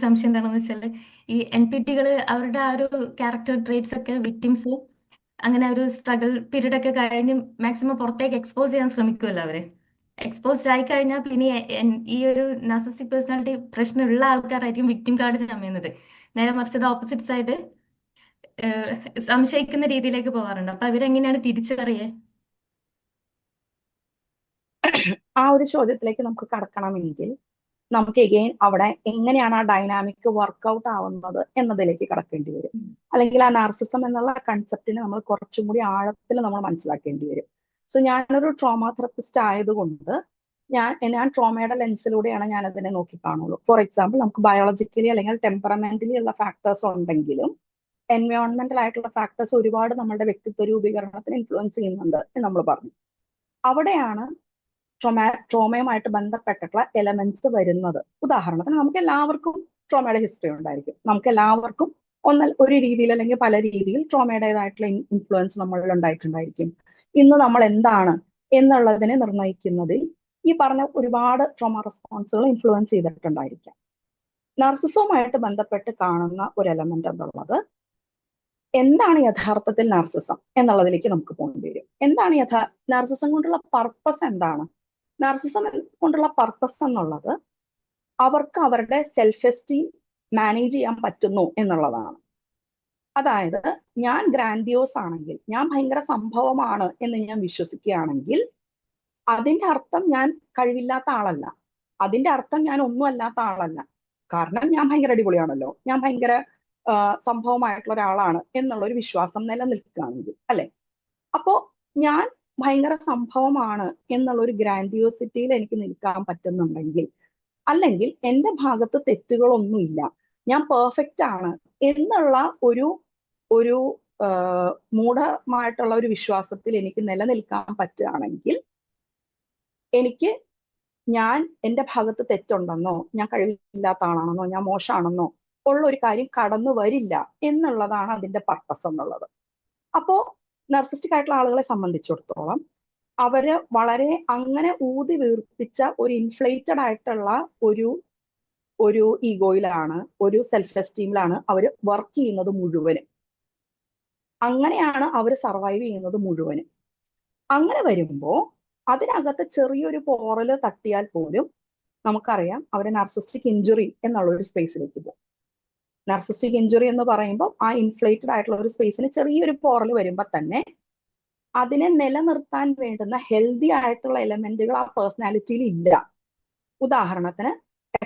സംശയം എന്താണെന്ന് വെച്ചാല് ഈ NPTകള് അവരുടെ ആ ഒരു ക്യാരക്ടർ ട്രേറ്റ്സ് ഒക്കെ വിക്ടിംസ് അങ്ങനെ ഒരു സ്ട്രഗിൾ പീരീഡ് ഒക്കെ കഴിഞ്ഞ് മാക്സിമം പുറത്തേക്ക് എക്സ്പോസ് ചെയ്യാൻ ശ്രമിക്കുമല്ലോ അവര്. എക്സ്പോസ്ഡ് ആയി കഴിഞ്ഞാൽ പിന്നെ ഈ ഒരു നാർസിസ്റ്റിക് പേഴ്സണാലിറ്റി പ്രശ്നമുള്ള ആൾക്കാരായിരിക്കും വിക്ടിം കാർഡ് ചമയുന്നത്. നേരെ മറിച്ചത് ഓപ്പോസിറ്റ് സൈഡ് സംശയിക്കുന്ന രീതിയിലേക്ക് പോകാറുണ്ട്. അപ്പൊ അവരെങ്ങനെയാണ് തിരിച്ചറിയേ? ആ ഒരു ചോദ്യത്തിലേക്ക് നമുക്ക് കടക്കണമെങ്കിൽ നമുക്ക് എഗെയിൻ അവിടെ എങ്ങനെയാണ് ആ ഡൈനാമിക് വർക്ക്ഔട്ട് ആവുന്നത് എന്നതിലേക്ക് കടക്കേണ്ടി വരും. അല്ലെങ്കിൽ ആ നാർസിസം എന്നുള്ള കൺസെപ്റ്റിനെ നമ്മൾ കുറച്ചും കൂടി ആഴത്തിൽ നമ്മൾ മനസ്സിലാക്കേണ്ടി വരും. സോ ഞാനൊരു ട്രോമ തെറപ്പിസ്റ്റ് ആയതുകൊണ്ട് ഞാൻ ട്രോമയുടെ ലെൻസിലൂടെയാണ് ഞാൻ അതിനെ നോക്കിക്കാണുള്ളൂ. ഫോർ എക്സാമ്പിൾ, നമുക്ക് ബയോളജിക്കലി അല്ലെങ്കിൽ ടെമ്പറമെന്റലി ഉള്ള ഫാക്ടേഴ്സ് ഉണ്ടെങ്കിലും എൻവയോൺമെന്റൽ ആയിട്ടുള്ള ഫാക്ടേഴ്സ് ഒരുപാട് നമ്മുടെ വ്യക്തിത്വ രൂപീകരണത്തിന് ഇൻഫ്ലുവൻസ് ചെയ്യുന്നുണ്ട് എന്ന് നമ്മൾ പറഞ്ഞു. അവിടെയാണ് ട്രോമയുമായിട്ട് ബന്ധപ്പെട്ടിട്ടുള്ള എലമെന്റ്സ് വരുന്നത്. ഉദാഹരണത്തിന് നമുക്ക് എല്ലാവർക്കും ട്രോമയുടെ ഹിസ്റ്ററി ഉണ്ടായിരിക്കും. നമുക്ക് എല്ലാവർക്കും ഒരു രീതിയിൽ അല്ലെങ്കിൽ പല രീതിയിൽ ട്രോമയുടേതായിട്ടുള്ള ഇൻഫ്ലുവൻസ് നമ്മളിൽ ഉണ്ടായിട്ടുണ്ടായിരിക്കും. ഇന്ന് നമ്മൾ എന്താണ് എന്നുള്ളതിനെ നിർണ്ണയിക്കുന്നതിൽ ഈ പറഞ്ഞ ഒരുപാട് ട്രോമ റെസ്പോൺസുകൾ ഇൻഫ്ലുവൻസ് ചെയ്തിട്ടുണ്ടായിരിക്കാം. നാർസിസവുമായിട്ട് ബന്ധപ്പെട്ട് കാണുന്ന ഒരു എലമെന്റ് എന്നുള്ളത് എന്താണ് യഥാർത്ഥത്തിൽ നാർസിസം എന്നുള്ളതിലേക്ക് നമുക്ക് പോകേണ്ടി വരും. എന്താണ് നാർസിസം കൊണ്ടുള്ള പർപ്പസ് എന്താണ്? നാർസിസം കൊണ്ടുള്ള പർപ്പസ് എന്നുള്ളത് അവർക്ക് അവരുടെ സെൽഫ് എസ്റ്റീം മാനേജ് ചെയ്യാൻ പറ്റുന്നു എന്നുള്ളതാണ്. അതായത് ഞാൻ ഗ്രാൻഡിയോസ് ആണെങ്കിൽ, ഞാൻ ഭയങ്കര സംഭവമാണ് എന്ന് ഞാൻ വിശ്വസിക്കുകയാണെങ്കിൽ അതിന്റെ അർത്ഥം ഞാൻ കഴിവില്ലാത്ത ആളല്ല. അതിന്റെ അർത്ഥം ഞാൻ ഒന്നും അല്ലാത്ത ആളല്ല. കാരണം ഞാൻ ഭയങ്കര അടിപൊളിയാണല്ലോ, ഞാൻ ഭയങ്കര സംഭവമായിട്ടുള്ള ഒരാളാണ് എന്നുള്ള ഒരു വിശ്വാസം നിലനിൽക്കുകയാണെങ്കിൽ, അല്ലെ? അപ്പോ ഞാൻ ഭയങ്കര സംഭവമാണ് എന്നുള്ള ഒരു ഗ്രാൻഡിയോസിറ്റിയിൽ എനിക്ക് നിൽക്കാൻ പറ്റുന്നുണ്ടെങ്കിൽ, അല്ലെങ്കിൽ എന്റെ ഭാഗത്ത് തെറ്റുകളൊന്നുമില്ല, ഞാൻ പെർഫെക്റ്റ് ആണ് എന്നുള്ള ഒരു ഒരു മൂഢമായിട്ടുള്ള ഒരു വിശ്വാസത്തിൽ എനിക്ക് നിലനിൽക്കാൻ പറ്റുകയാണെങ്കിൽ, എനിക്ക് എന്റെ ഭാഗത്ത് തെറ്റുണ്ടെന്നോ, ഞാൻ കഴിവില്ലാത്ത ആളാണെന്നോ, ഞാൻ മോശമാണെന്നോ ഉള്ള ഒരു കാര്യം കടന്നു വരില്ല എന്നുള്ളതാണ് അതിന്റെ പർപ്പസ് എന്നുള്ളത്. അപ്പോ നർസിസ്റ്റിക് ആയിട്ടുള്ള ആളുകളെ സംബന്ധിച്ചിടത്തോളം അവര് വളരെ അങ്ങനെ ഊതി വീർപ്പിച്ച ഒരു ഇൻഫ്ലേറ്റഡ് ആയിട്ടുള്ള ഒരു ഈഗോയിലാണ്, ഒരു സെൽഫ് എസ്റ്റീമിലാണ് അവർ വർക്ക് ചെയ്യുന്നത് മുഴുവനും. അങ്ങനെയാണ് അവർ സർവൈവ് ചെയ്യുന്നത് മുഴുവനും. അങ്ങനെ വരുമ്പോ അതിനകത്ത് ചെറിയൊരു പോറല് തട്ടിയാൽ പോലും നമുക്കറിയാം അവര് നാർസിസ്റ്റിക് ഇഞ്ചുറി എന്നുള്ള ഒരു സ്പേസിലേക്ക് പോകും. നാർസിസ്റ്റിക് ഇഞ്ചുറി എന്ന് പറയുമ്പോൾ ആ ഇൻഫ്ലേറ്റഡ് ആയിട്ടുള്ള ഒരു സ്പേസിന് ചെറിയൊരു പോറൽ വരുമ്പോൾ തന്നെ അതിനെ നിലനിർത്താൻ വേണ്ടുന്ന ഹെൽത്തി ആയിട്ടുള്ള എലമെന്റുകൾ ആ പേഴ്സണാലിറ്റിയിൽ ഇല്ല. ഉദാഹരണത്തിന്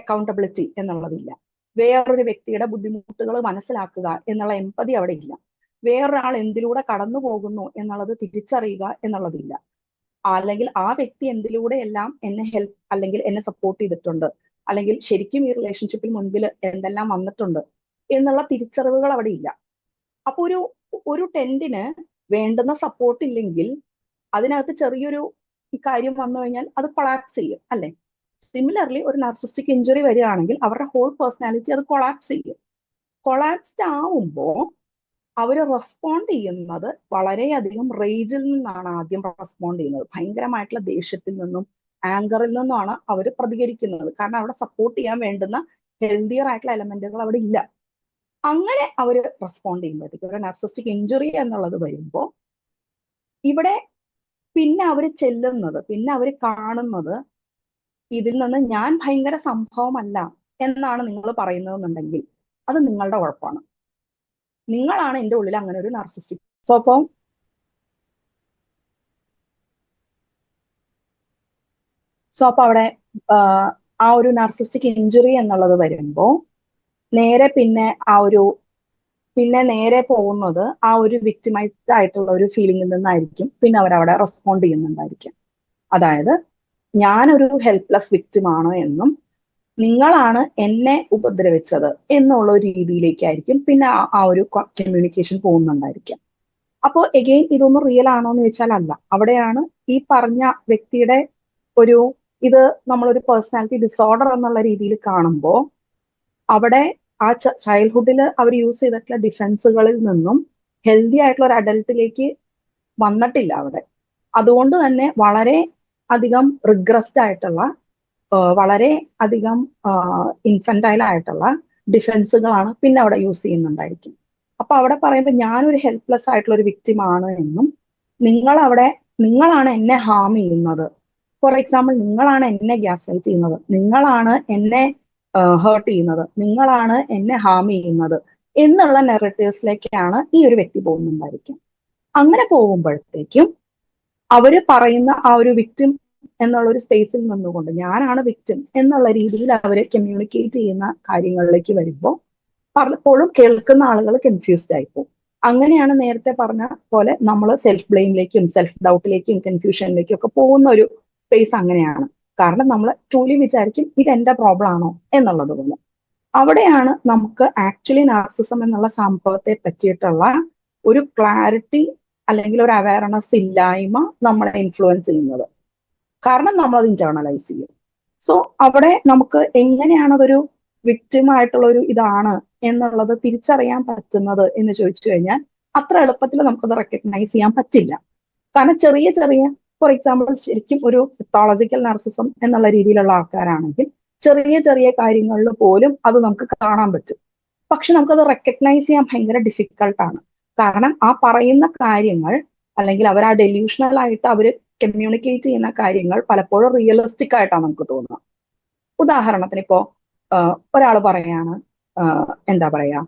അക്കൗണ്ടബിലിറ്റി എന്നുള്ളതില്ല. വേറൊരു വ്യക്തിയുടെ ബുദ്ധിമുട്ടുകൾ മനസ്സിലാക്കുക എന്നുള്ള എമ്പതി അവിടെ ഇല്ല. വേറൊരാൾ എന്തിലൂടെ കടന്നു പോകുന്നു എന്നുള്ളത് തിരിച്ചറിയുക എന്നുള്ളതില്ല. അല്ലെങ്കിൽ ആ വ്യക്തി എന്തിലൂടെ എല്ലാം എന്നെ ഹെൽപ്പ് അല്ലെങ്കിൽ എന്നെ സപ്പോർട്ട് ചെയ്തിട്ടുണ്ട്, അല്ലെങ്കിൽ ശരിക്കും ഈ റിലേഷൻഷിപ്പിൽ മുൻപിൽ എന്തെല്ലാം വന്നിട്ടുണ്ട് എന്നുള്ള തിരിച്ചറിവുകൾ അവിടെ ഇല്ല. അപ്പൊ ഒരു ടെന്റിന് വേണ്ടുന്ന സപ്പോർട്ട് ഇല്ലെങ്കിൽ അതിനകത്ത് ചെറിയൊരു കാര്യം വന്നു കഴിഞ്ഞാൽ അത് കൊളാപ്സ് ചെയ്യും, അല്ലെ? സിമിലർലി ഒരു നാർസിസ്റ്റിക് ഇഞ്ചുറി വരികയാണെങ്കിൽ അവരുടെ ഹോൾ പേഴ്സണാലിറ്റി അത് കൊളാപ്സ് ചെയ്യും. കൊളാപ്സ്ഡ് ആവുമ്പോ അവര് റെസ്പോണ്ട് ചെയ്യുന്നത് വളരെയധികം റേജിൽ നിന്നാണ് ആദ്യം റെസ്പോണ്ട് ചെയ്യുന്നത്. ഭയങ്കരമായിട്ടുള്ള ദേഷ്യത്തിൽ നിന്നും ആങ്കറിൽ നിന്നുമാണ് അവർ പ്രതികരിക്കുന്നത്. കാരണം അവിടെ സപ്പോർട്ട് ചെയ്യാൻ വേണ്ടുന്ന ഹെൽത്തിയർ ആയിട്ടുള്ള എലമെന്റുകൾ അവിടെ ഇല്ല. അങ്ങനെ അവർ റെസ്പോണ്ട് ചെയ്യുമ്പോഴത്തേക്ക് ഒരു നാർസിസ്റ്റിക് ഇഞ്ചുറി എന്നുള്ളത് വരുമ്പോൾ ഇവിടെ പിന്നെ അവർ ചെല്ലുന്നത്, പിന്നെ അവർ കാണുന്നത് ഇതിൽ നിന്ന് ഞാൻ ഭയങ്കര സംഭവമല്ല എന്നാണ് നിങ്ങൾ പറയുന്നതെന്നുണ്ടെങ്കിൽ അത് നിങ്ങളുടെ കുഴപ്പമാണ്. നിങ്ങളാണ് എൻ്റെ ഉള്ളിൽ അങ്ങനെ ഒരു നാർസിസ്റ്റിക്. അപ്പൊ അവിടെ ആ ഒരു നാർസിസ്റ്റിക് ഇഞ്ചുറി എന്നുള്ളത് വരുമ്പോ നേരെ നേരെ പോകുന്നത് ആ ഒരു വിക്ടിമൈസ്ഡ് ആയിട്ടുള്ള ഒരു ഫീലിംഗിൽ നിന്നായിരിക്കും പിന്നെ അവരവിടെ റെസ്പോണ്ട് ചെയ്യുന്നുണ്ടായിരിക്കും. അതായത് ഞാനൊരു ഹെൽപ്ലെസ് വിക്ടിമാണ് എന്നും നിങ്ങളാണ് എന്നെ ഉപദ്രവിച്ചത് എന്നുള്ള ഒരു രീതിയിലേക്കായിരിക്കും പിന്നെ ആ ഒരു കമ്മ്യൂണിക്കേഷൻ പോകുന്നുണ്ടായിരിക്കാം. അപ്പോൾ എഗെയിൻ ഇതൊന്നും റിയൽ ആണോ എന്ന് ചോദിച്ചാൽ അല്ല. അവിടെയാണ് ഈ പറഞ്ഞ വ്യക്തിയുടെ ഇത് നമ്മളൊരു പേഴ്സണാലിറ്റി ഡിസോർഡർ എന്നുള്ള രീതിയിൽ കാണുമ്പോൾ അവിടെ ആ ചൈൽഡ്ഹുഡിൽ അവർ യൂസ് ചെയ്തിട്ടുള്ള ഡിഫൻസുകളിൽ നിന്നും ഹെൽത്തി ആയിട്ടുള്ള ഒരു അഡൽട്ടിലേക്ക് വന്നിട്ടില്ല അവിടെ. അതുകൊണ്ട് തന്നെ വളരെ അധികം റിഗ്രസ്ഡ് ആയിട്ടുള്ള വളരെ അധികം ഇൻഫന്റൈൽ ആയിട്ടുള്ള ഡിഫൻസുകളാണ് പിന്നെ അവിടെ യൂസ് ചെയ്യുന്നുണ്ടായിരിക്കും. അപ്പൊ അവിടെ പറയുമ്പോൾ ഞാനൊരു ഹെൽപ്ലെസ് ആയിട്ടുള്ള ഒരു വിക്ടിം ആണ് എന്നും, നിങ്ങൾ അവിടെ നിങ്ങളാണ് എന്നെ ഹാം ചെയ്യുന്നത്, ഫോർ എക്സാമ്പിൾ നിങ്ങളാണ് എന്നെ ഗ്യാസ് ലൈറ്റ് ചെയ്യുന്നത്, നിങ്ങളാണ് എന്നെ ഹേർട്ട് ചെയ്യുന്നത്, നിങ്ങളാണ് എന്നെ ഹാം ചെയ്യുന്നത് എന്നുള്ള നെറേറ്റീവ്സിലേക്കാണ് ഈ ഒരു വ്യക്തി പോകുന്നുണ്ടായിരിക്കും. അങ്ങനെ പോകുമ്പോഴത്തേക്കും അവര് പറയുന്ന ആ ഒരു വിക്ടിം എന്നുള്ള ഒരു സ്പേസിൽ നിന്നുകൊണ്ട് ഞാനാണ് വിക്ടിം എന്നുള്ള രീതിയിൽ അവര് കമ്മ്യൂണിക്കേറ്റ് ചെയ്യുന്ന കാര്യങ്ങളിലേക്ക് വരുമ്പോൾ പലപ്പോഴും കേൾക്കുന്ന ആളുകൾ കൺഫ്യൂസ്ഡ് ആയിപ്പോകും. അങ്ങനെയാണ് നേരത്തെ പറഞ്ഞ പോലെ നമ്മൾ സെൽഫ് ബ്ലെയിമിലേക്കും സെൽഫ് ഡൗട്ടിലേക്കും കൺഫ്യൂഷനിലേക്കും ഒക്കെ പോകുന്ന ഒരു സ്പേസ് അങ്ങനെയാണ്. കാരണം നമ്മൾ ട്രൂലി വിചാരിക്കും ഇത് എന്റെ പ്രോബ്ലം ആണോ എന്നുള്ളത് പോലെ. അവിടെയാണ് നമുക്ക് ആക്ച്വലി നാർസിസം എന്നുള്ള സംഭവത്തെ പറ്റിയിട്ടുള്ള ഒരു ക്ലാരിറ്റി അല്ലെങ്കിൽ ഒരു അവയർനെസ് ഇല്ലായ്മ നമ്മളെ ഇൻഫ്ലുവൻസ് ചെയ്യുന്നത്. കാരണം നമ്മൾ അത് ഇന്റേണലൈസ് ചെയ്യും. സോ അവിടെ നമുക്ക് എങ്ങനെയാണ് അതൊരു വിക്ടിം ആയിട്ടുള്ള ഒരു ഇതാണ് എന്നുള്ളത് തിരിച്ചറിയാൻ പറ്റുന്നത് എന്ന് ചോദിച്ചു കഴിഞ്ഞാൽ അത്ര എളുപ്പത്തിൽ നമുക്കത് റെക്കഗ്നൈസ് ചെയ്യാൻ പറ്റില്ല. കാരണം ചെറിയ ചെറിയ, ഫോർ എക്സാമ്പിൾ ശരിക്കും ഒരു പത്തോളജിക്കൽ നാർസിസം എന്നുള്ള രീതിയിലുള്ള ആൾക്കാരാണെങ്കിൽ ചെറിയ ചെറിയ കാര്യങ്ങളിൽ പോലും അത് നമുക്ക് കാണാൻ പറ്റും. പക്ഷെ നമുക്കത് റെക്കഗ്നൈസ് ചെയ്യാൻ ഭയങ്കര ഡിഫിക്കൾട്ടാണ്. കാരണം ആ പറയുന്ന കാര്യങ്ങൾ അല്ലെങ്കിൽ അവർ ആ ഡെല്യൂഷണൽ ആയിട്ട് അവർ കമ്മ്യൂണിക്കേറ്റ് ചെയ്യുന്ന കാര്യങ്ങൾ പലപ്പോഴും റിയലിസ്റ്റിക് ആയിട്ടാണ് നമുക്ക് തോന്നുക. ഉദാഹരണത്തിന് ഇപ്പോ ഒരാൾ പറയാണ്, എന്താ പറയാ,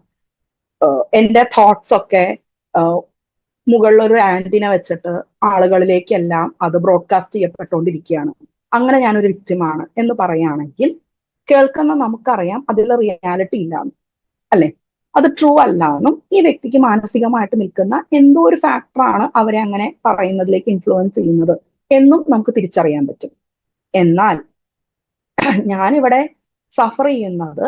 എന്റെ തോട്ട്സ് ഒക്കെ മുകളിലൊരു ആന്റിന വെച്ചിട്ട് ആളുകളിലേക്കെല്ലാം അത് ബ്രോഡ്കാസ്റ്റ് ചെയ്യപ്പെട്ടുകൊണ്ടിരിക്കുകയാണ്, അങ്ങനെ ഞാനൊരു വിക്ടിമാണ് എന്ന് പറയുകയാണെങ്കിൽ കേൾക്കുന്ന നമുക്കറിയാം അതിൽ റിയാലിറ്റി ഇല്ലാന്ന്, അല്ലെ? അത് ട്രൂ അല്ല എന്നും ഈ വ്യക്തിക്ക് മാനസികമായിട്ട് നിൽക്കുന്ന എന്തോ ഒരു ഫാക്ടറാണ് അവരെ അങ്ങനെ പറയുന്നതിലേക്ക് ഇൻഫ്ലുവൻസ് ചെയ്യുന്നത് എന്നും നമുക്ക് തിരിച്ചറിയാൻ പറ്റും. എന്നാൽ ഞാനിവിടെ സഫർ ചെയ്യുന്നത്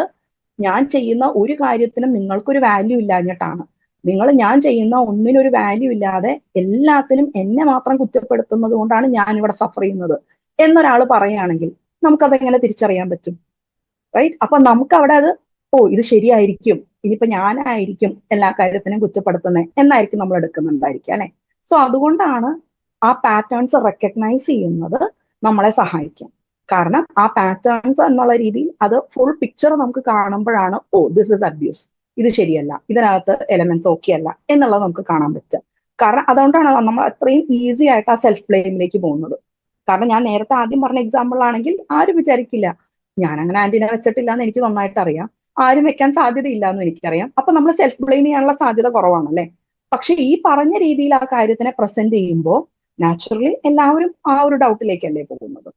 ഞാൻ ചെയ്യുന്ന ഒരു കാര്യത്തിനും നിങ്ങൾക്കൊരു വാല്യൂ ഇല്ലാഞ്ഞിട്ടാണ്. നിങ്ങൾ ഞാൻ ചെയ്യുന്ന ഒന്നിനൊരു വാല്യൂ ഇല്ലാതെ എല്ലാത്തിനും എന്നെ മാത്രം കുറ്റപ്പെടുത്തുന്നത് കൊണ്ടാണ് ഞാൻ ഇവിടെ സഫർ ചെയ്യുന്നത് എന്നൊരാൾ പറയുകയാണെങ്കിൽ നമുക്കതെങ്ങനെ തിരിച്ചറിയാൻ പറ്റും? റൈറ്റ്? അപ്പൊ നമുക്ക് അവിടെ അത് ഇത് ശരിയായിരിക്കും, ഇനിയിപ്പോ ഞാനായിരിക്കും എല്ലാ കാര്യത്തിനും കുറ്റപ്പെടുത്തുന്നത് എന്നായിരിക്കും നമ്മൾ എടുക്കുന്നുണ്ടായിരിക്കും, അല്ലെ? സോ അതുകൊണ്ടാണ് ആ പാറ്റേൺസ് റെക്കഗ്നൈസ് ചെയ്യുന്നത് നമ്മളെ സഹായിക്കും. കാരണം ആ പാറ്റേൺസ് എന്നുള്ള രീതിയിൽ അത് ഫുൾ പിക്ചർ നമുക്ക് കാണുമ്പോഴാണ് ദിസ് ഇസ് അബ്യൂസ്, ഇത് ശരിയല്ല, ഇതിനകത്ത് എലമെന്റ്സ് ഓക്കെ അല്ല എന്നുള്ളത് നമുക്ക് കാണാൻ പറ്റുക. കാരണം അതുകൊണ്ടാണ് നമ്മൾ അത്രയും ഈസി ആയിട്ട് ആ സെൽഫ് ബ്ലെയിമിലേക്ക് പോകുന്നത്. കാരണം ഞാൻ നേരത്തെ ആദ്യം പറഞ്ഞ എക്സാമ്പിൾ ആണെങ്കിൽ ആരും വിചാരിക്കില്ല ഞാൻ അങ്ങനെ ആന്റിന വെച്ചിട്ടില്ല എന്ന് എനിക്ക് നന്നായിട്ട് അറിയാം, ആരും വെക്കാൻ സാധ്യതയില്ല എന്ന് എനിക്കറിയാം, അപ്പൊ നമ്മൾ സെൽഫ് ബ്ലെയിം ചെയ്യാനുള്ള സാധ്യത കുറവാണ്, അല്ലെ? പക്ഷെ ഈ പറഞ്ഞ രീതിയിൽ ആ കാര്യത്തിനെ പ്രസന്റ് ചെയ്യുമ്പോൾ നാച്ചുറലി എല്ലാവരും ആ ഒരു ഡൗട്ടിലേക്കല്ലേ പോകുന്നത്.